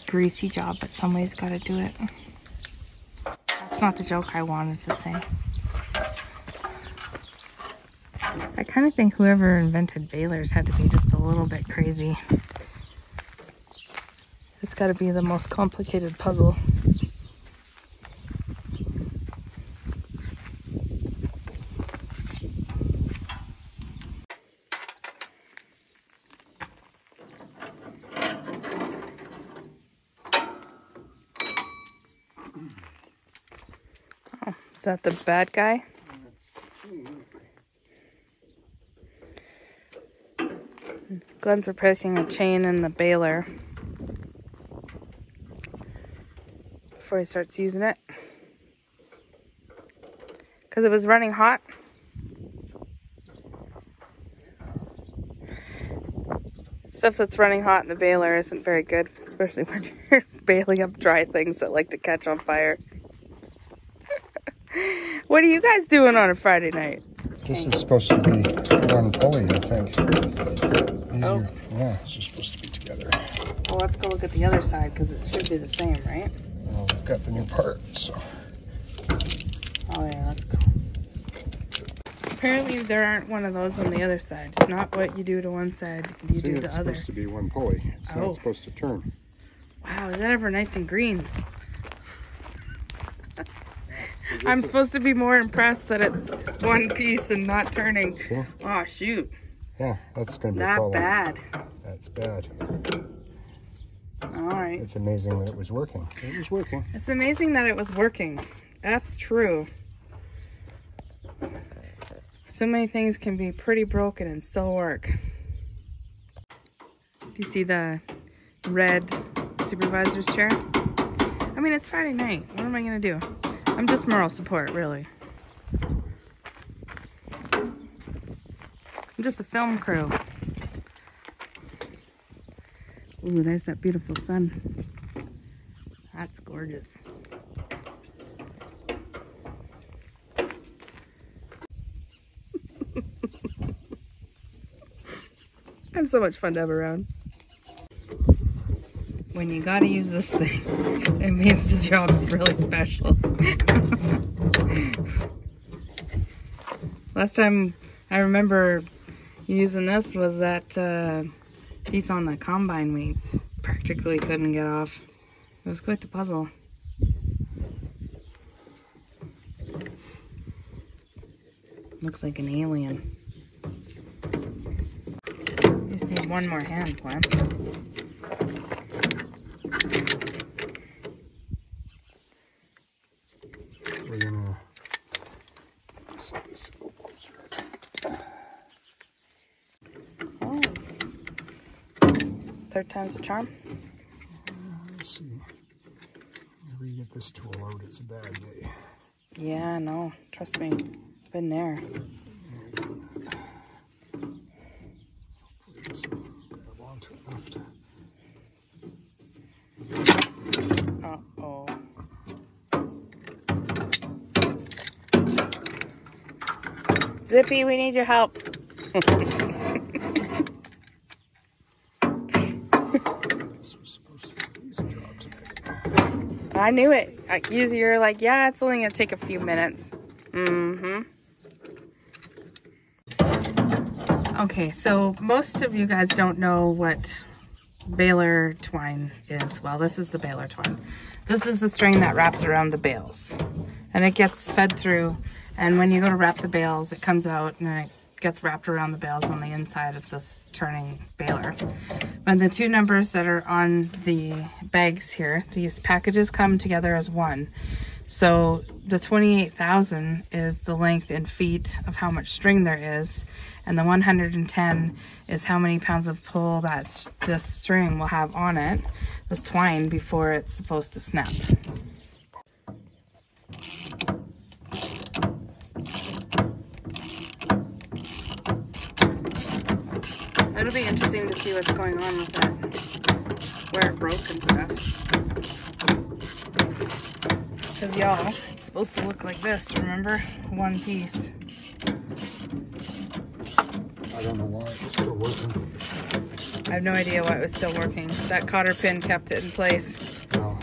greasy job, but somebody's got to do it. That's not the joke I wanted to say. I kind of think whoever invented balers had to be just a little bit crazy. It's got to be the most complicated puzzle. Oh, is that the bad guy? Glenn's replacing a chain in the baler before he starts using it because it was running hot. Stuff that's running hot in the baler isn't very good, especially when you're baling up dry things that like to catch on fire. What are you guys doing on a Friday night? This is supposed to be one pulley, I think. Oh. Yeah, it's just supposed to be together. Well, let's go look at the other side because it should be the same, right? Well, we've got the new part, so. Oh yeah, let's go. Apparently there aren't one of those on the other side. It's not what you do to one side, you do the other. It's supposed to be one pulley. It's not supposed to turn. Wow, is that ever nice and green? I'm supposed to be more impressed that it's one piece and not turning. Sure. Oh, shoot. Yeah, that's going to be not a problem. bad. That's bad. All right. It's amazing that it was working. It was working. It's amazing that it was working. That's true. So many things can be pretty broken and still work. Do you see the red supervisor's chair? I mean, it's Friday night. What am I going to do? I'm just moral support, really. I'm just a film crew. Ooh, there's that beautiful sun. That's gorgeous. I'm so much fun to have around. When you gotta use this thing, it means the job's really special. Last time I remember using this was that piece on the combine we practically couldn't get off. It was quite the puzzle. Looks like an alien. Just need one more hand, Glenn. We're gonna set this a little closer. Oh. Third time's the charm. Let's see. Whenever you get this tool out, it's a bad day. Yeah, no, trust me, been there. Hopefully this will grab onto enough to... Uh-oh. Zippy, we need your help. This was supposed to be an easy job today. I knew it. You're like, yeah, it's only gonna take a few minutes. Mm-hmm. Okay, so most of you guys don't know what baler twine is. Well, this is the baler twine. This is the string that wraps around the bales. And it gets fed through, and when you go to wrap the bales, it comes out and it gets wrapped around the bales on the inside of this turning baler. But the two numbers that are on the bags here, these packages come together as one. So the 28,000 is the length in feet of how much string there is, and the 110 is how many pounds of pull that this string will have on it, this twine, before it's supposed to snap. It'll be interesting to see what's going on with it, where it broke and stuff. Because y'all, it's supposed to look like this, remember? One piece. I don't know why it's still working. I have no idea why it was still working. That cotter pin kept it in place. Oh.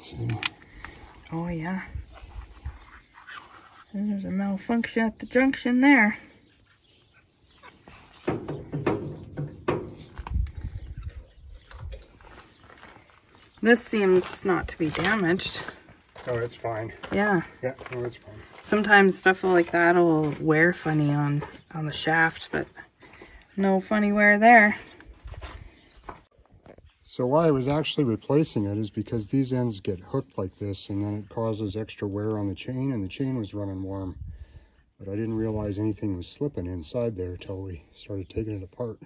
See? Oh yeah. There's a malfunction at the junction there. This seems not to be damaged. Oh, it's fine. Yeah. Yeah, no, it's fine. Sometimes stuff like that will wear funny on the shaft, but no funny wear there. So why I was actually replacing it is because these ends get hooked like this, and then it causes extra wear on the chain, and the chain was running warm. But I didn't realize anything was slipping inside there until we started taking it apart.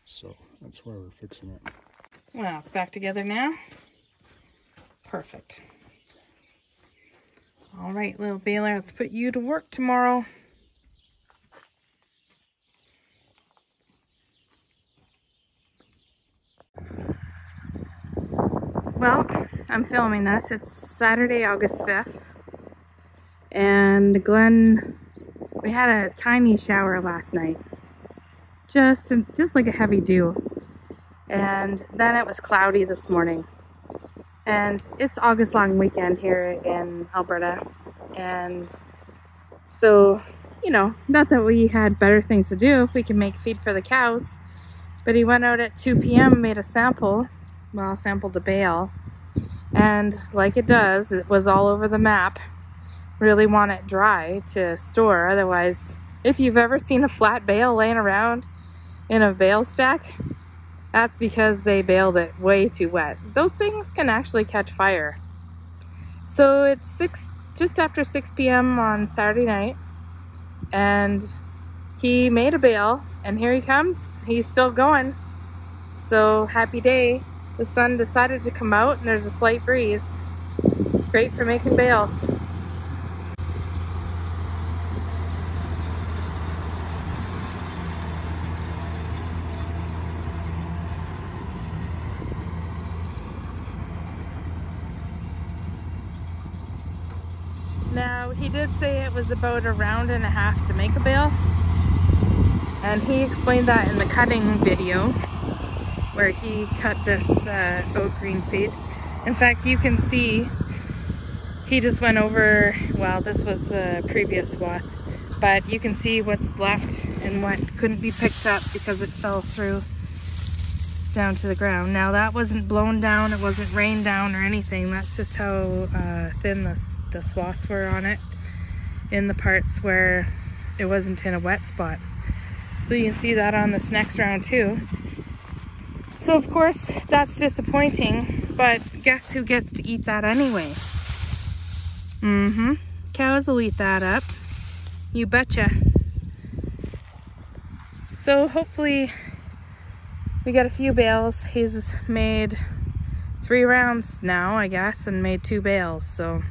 So that's why we're fixing it. Well, it's back together now. Perfect. All right, little baler, let's put you to work tomorrow. Well, I'm filming this. It's Saturday, August 5th. And Glenn, we had a tiny shower last night. Just like a heavy dew. And then it was cloudy this morning. And it's August long weekend here in Alberta. And so, you know, not that we had better things to do if we can make feed for the cows. But he went out at 2 p.m. made a sample. Well, sampled a bale. And like it does, it was all over the map. Really want it dry to store. Otherwise, if you've ever seen a flat bale laying around in a bale stack, that's because they baled it way too wet. Those things can actually catch fire. So it's just after 6 p.m. on Saturday night, and he made a bale, and here he comes. He's still going. So happy day. The sun decided to come out, and there's a slight breeze. Great for making bales. Now, he did say it was about a round and a half to make a bale, and he explained that in the cutting video where he cut this oat green feed. In fact, you can see he just went over, well, this was the previous swath, but you can see what's left and what couldn't be picked up because it fell through down to the ground. Now, that wasn't blown down, it wasn't rained down or anything. That's just how thin the swaths were on it in the parts where it wasn't in a wet spot. So you can see that on this next round too. So of course that's disappointing, but guess who gets to eat that anyway? Cows will eat that up. You betcha. So hopefully we got a few bales. He's made 3 rounds now, I guess, and made 2 bales, so.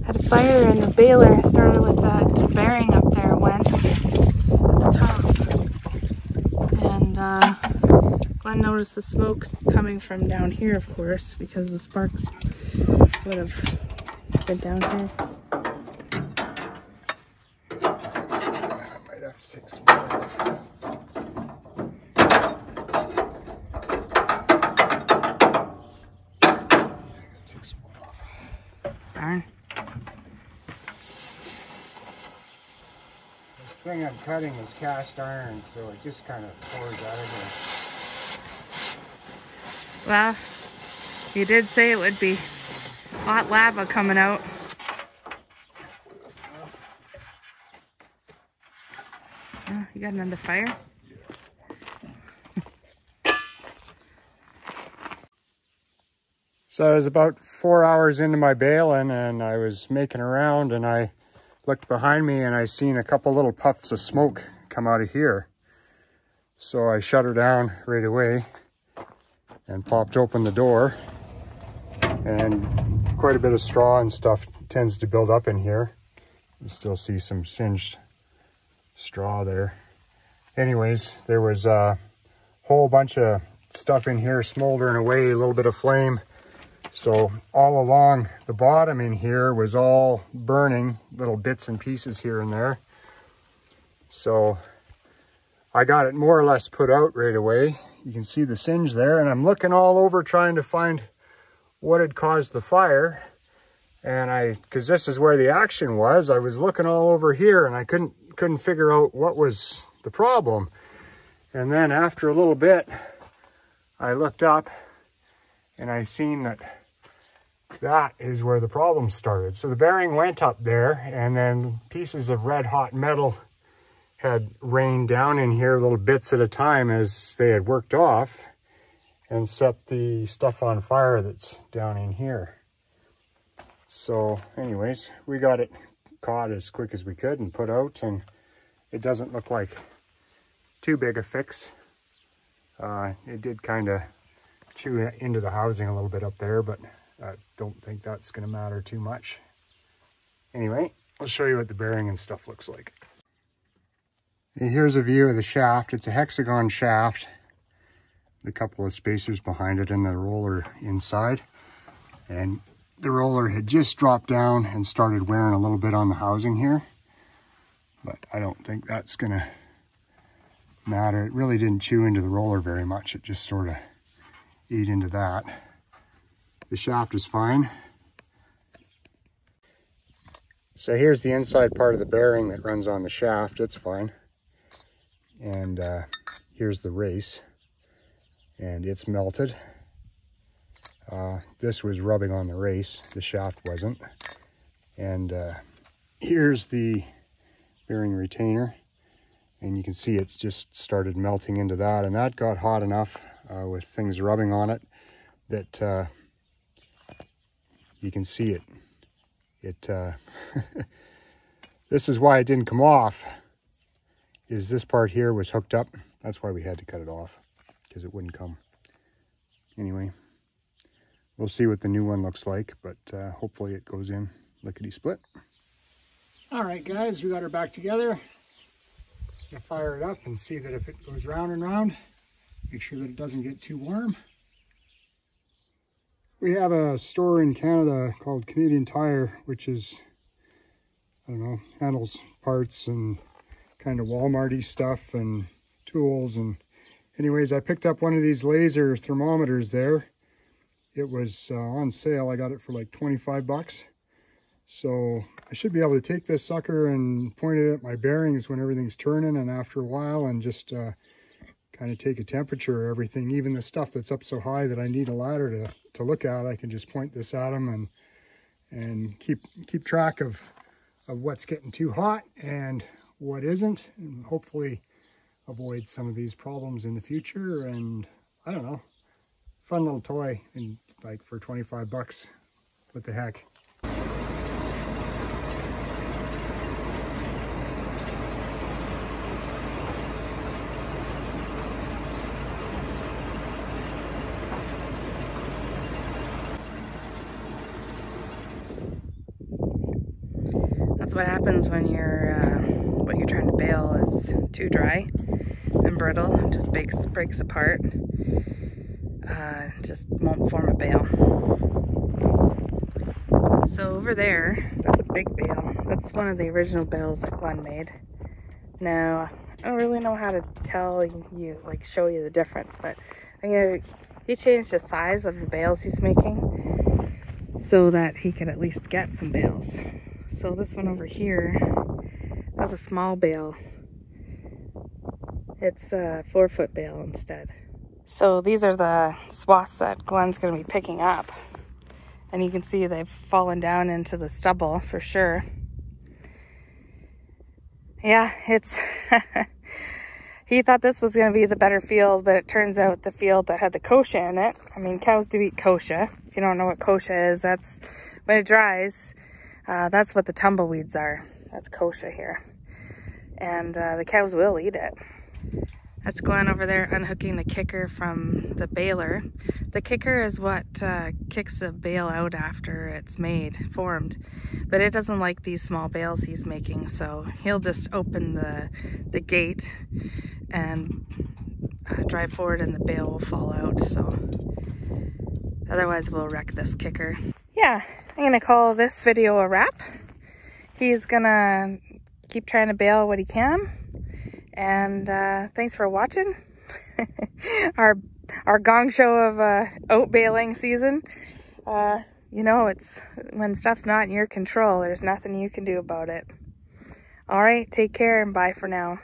Had a fire in the baler. Started with that bearing up there, went at the top. And Glenn noticed the smoke coming from down here, of course, because the sparks would have been down here. I might have to take some more off. Darn. This thing I'm cutting is cast iron, so it just kind of pours out of Well, you did say it would be hot lava coming out. Oh, you got another fire? So I was about 4 hours into my baling, and I was making around, and I looked behind me and I seen a couple little puffs of smoke come out of here. So I shut her down right away and popped open the door. And quite a bit of straw and stuff tends to build up in here. You still see some singed straw there. Anyways, there was a whole bunch of stuff in here smoldering away, a little bit of flame. So all along the bottom in here was all burning, little bits and pieces here and there. So I got it more or less put out right away. You can see the singe there, and I'm looking all over trying to find what had caused the fire. And because this is where the action was, I was looking all over here and I couldn't figure out what was the problem. And then after a little bit, I looked up and I seen that is where the problem started. So the bearing went up there, and then pieces of red hot metal had rained down in here, little bits at a time, as they had worked off, and set the stuff on fire that's down in here. So anyways, we got it caught as quick as we could and put out, and it doesn't look like too big a fix. It did kind of chew into the housing a little bit up there, but I don't think that's going to matter too much. Anyway, I'll show you what the bearing and stuff looks like. And here's a view of the shaft. It's a hexagon shaft, a couple of spacers behind it, and the roller inside. And the roller had just dropped down and started wearing a little bit on the housing here, but I don't think that's going to matter. It really didn't chew into the roller very much. It just sort of ate into that. The shaft is fine. So here's the inside part of the bearing that runs on the shaft. It's fine. And here's the race, and it's melted. This was rubbing on the race, the shaft wasn't. And here's the bearing retainer, and you can see it's just started melting into that, and that got hot enough with things rubbing on it that you can see it. This is why it didn't come off, is this part here was hooked up. That's why we had to cut it off, because it wouldn't come. Anyway, we'll see what the new one looks like, but hopefully it goes in lickety-split. All right, guys, we got her back together. Gonna fire it up and see that if it goes round and round, make sure that it doesn't get too warm. We have a store in Canada called Canadian Tire, which is, I don't know, handles parts and kind of Walmart-y stuff and tools. And anyways, I picked up one of these laser thermometers there. It was on sale. I got it for like 25 bucks. So I should be able to take this sucker and point it at my bearings when everything's turning, and after a while, and just kind of take a temperature of everything, even the stuff that's up so high that I need a ladder to look at. I can just point this at them and keep track of what's getting too hot and what isn't, and hopefully avoid some of these problems in the future. And I don't know, fun little toy, and like for 25 bucks, what the heck. That's what happens when what you're trying to bale is too dry and brittle. It just breaks apart. Just won't form a bale. So over there, that's a big bale. That's one of the original bales that Glenn made. Now, I don't really know how to tell you, like show you the difference, but he changed the size of the bales he's making so that he could at least get some bales. So this one over here, that's a small bale. It's a 4-foot bale instead. So these are the swaths that Glenn's going to be picking up. And you can see they've fallen down into the stubble for sure. Yeah, it's... He thought this was going to be the better field, but it turns out the field that had the kochia in it. I mean, cows do eat kochia. If you don't know what kochia is, that's when it dries. That's what the tumbleweeds are. That's kochia here. And the cows will eat it. That's Glenn over there unhooking the kicker from the baler. The kicker is what kicks the bale out after it's formed. But it doesn't like these small bales he's making, so he'll just open the gate and drive forward and the bale will fall out. So otherwise we'll wreck this kicker. Yeah, I'm gonna call this video a wrap. He's gonna keep trying to bale what he can. And thanks for watching our gong show of oat baling season. You know, it's when stuff's not in your control, there's nothing you can do about it. All right, take care and bye for now.